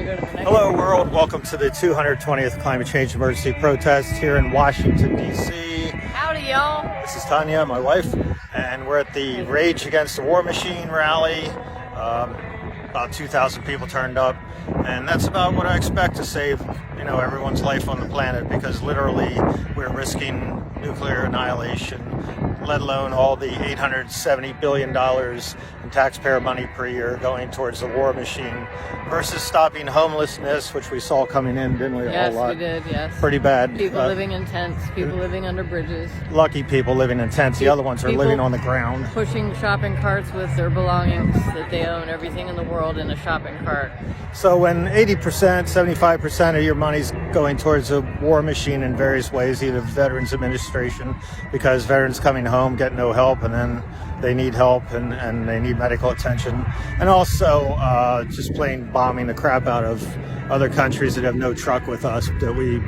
Hello world, welcome to the 220th Climate Change Emergency Protest here in Washington, D.C. Howdy, y'all. This is Tanya, my wife, and we're at the Rage Against the War Machine rally. About 2,000 people turned up, and that's about what I expect to save, everyone's life on the planet, because literally we're risking nuclear annihilation, let alone all the $870 billion in taxpayer money per year going towards the war machine, versus stopping homelessness, which we saw coming in, didn't we? Yes, a whole lot. we did, yes. Pretty bad. People living in tents, people living under bridges. Lucky people living in tents. The other ones are living on the ground. Pushing shopping carts with their belongings that they own, everything in the world in a shopping cart. So when 80%, 75% of your money's going towards a war machine in various ways, either Veterans Administration, because veterans coming home get no help, and then they need help and they need medical attention, and also just plain bombing the crap out of other countries that have no truck with us, that we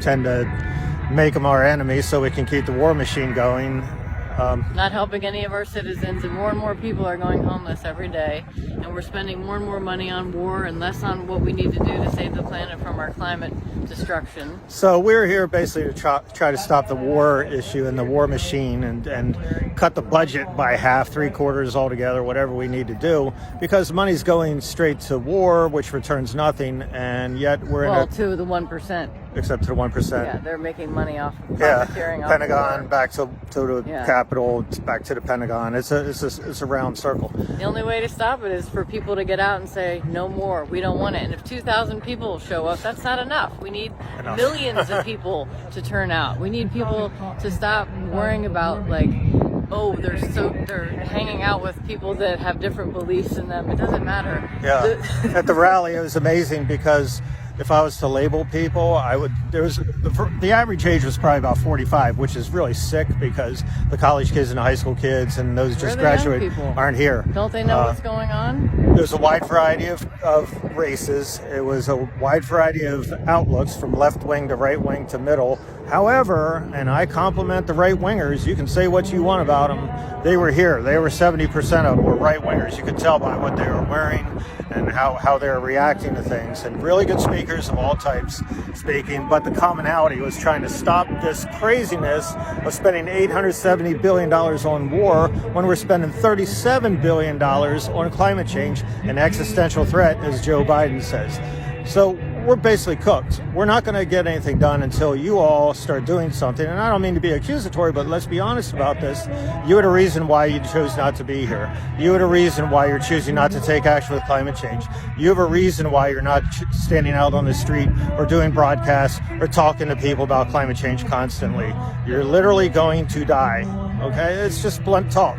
tend to make them our enemies so we can keep the war machine going. Not helping any of our citizens, and more people are going homeless every day, and we're spending more and more money on war and less on what we need to do to save the planet from our climate destruction. So we're here basically to try to stop the war issue and the war machine, and cut the budget by half, three-quarters altogether, whatever we need to do, because money's going straight to war, which returns nothing, and yet we're to the 1%. Except to the 1%. Yeah, they're making money off profiteering off Pentagon, war. back to the Capitol, back to the Pentagon. It's a round circle. The only way to stop it is for people to get out and say, no more, we don't want it. And if 2,000 people show up, that's not enough. We need millions of people to turn out. We need people to stop worrying about, they're hanging out with people that have different beliefs in them. It doesn't matter. Yeah. At the rally, it was amazing because if I was to label people, the average age was probably about 45, which is really sick because the college kids and the high school kids and those just graduated aren't here. Don't they know what's going on? There's a wide variety of races. It was a wide variety of outlooks, from left wing to right wing to middle. However, and I compliment the right wingers, you can say what you want about them, they were here. They were 70% of them were right wingers. You could tell by what they were wearing and how they were reacting to things, and really good speakers of all types speaking. But the commonality was trying to stop this craziness of spending $870 billion on war when we're spending $37 billion on climate change, an existential threat, as Joe Biden says. So we're basically cooked. We're not going to get anything done until you all start doing something. And I don't mean to be accusatory, but let's be honest about this. You had a reason why you chose not to be here. You had a reason why you're choosing not to take action with climate change. You have a reason why you're not standing out on the street or doing broadcasts or talking to people about climate change constantly. You're literally going to die. Okay? It's just blunt talk.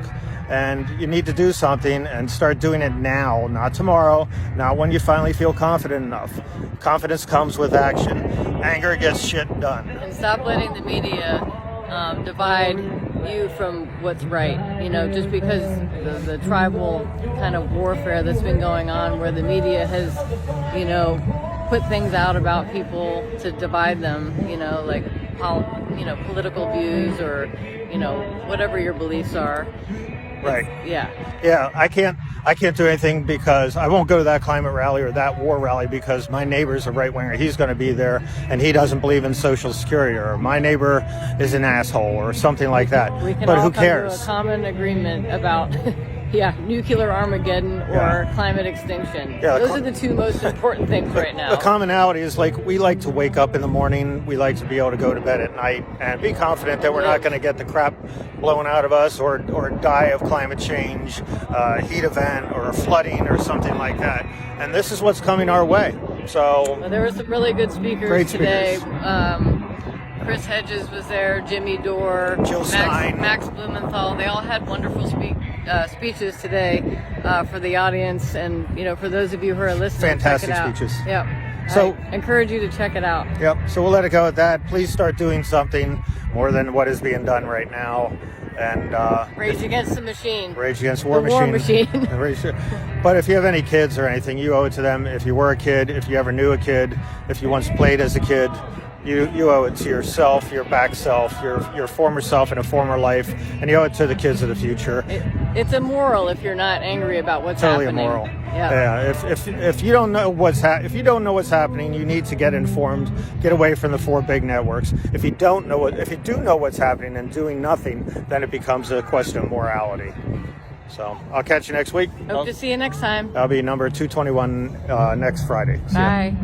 And you need to do something, and start doing it now, not tomorrow, not when you finally feel confident enough. Confidence comes with action. Anger gets shit done. And stop letting the media divide you from what's right. Just because the tribal kind of warfare that's been going on, where the media has, put things out about people to divide them, political views or, whatever your beliefs are. Right. Yeah. I can't do anything because I won't go to that climate rally or that war rally because my neighbor's a right winger. He's going to be there and he doesn't believe in Social Security, or my neighbor is an asshole or something like that. We can but all who come cares? to a common agreement about nuclear Armageddon or climate extinction. Those are the two most important things right now. The commonality is we like to wake up in the morning, we like to be able to go to bed at night and be confident that we're not going to get the crap blown out of us or die of climate change, heat event or flooding or something like that. And this is what's coming our way. So there were some really good speakers today. Chris Hedges was there, Jimmy Dore, Jill Stein, Max Blumenthal. They all had wonderful speeches today for the audience, and for those of you who are listening, fantastic check it out. speeches. Yep. So I encourage you to check it out. Yep. So we'll let it go at that. Please start doing something more than what is being done right now. And Rage Against the Machine. Rage Against the War Machine. But if you have any kids or anything, you owe it to them. If you were a kid, if you ever knew a kid, if you once played as a kid, You owe it to yourself, your back self, your former self in a former life, and you owe it to the kids of the future. It's immoral if you're not angry about what's Totally happening. immoral. Yeah. If you don't know if you don't know what's happening, you need to get informed. Get away from the 4 big networks. If you do know what's happening and doing nothing, then it becomes a question of morality. So I'll catch you next week. Hope to see you next time. That'll be number 221 next Friday. See ya. Bye.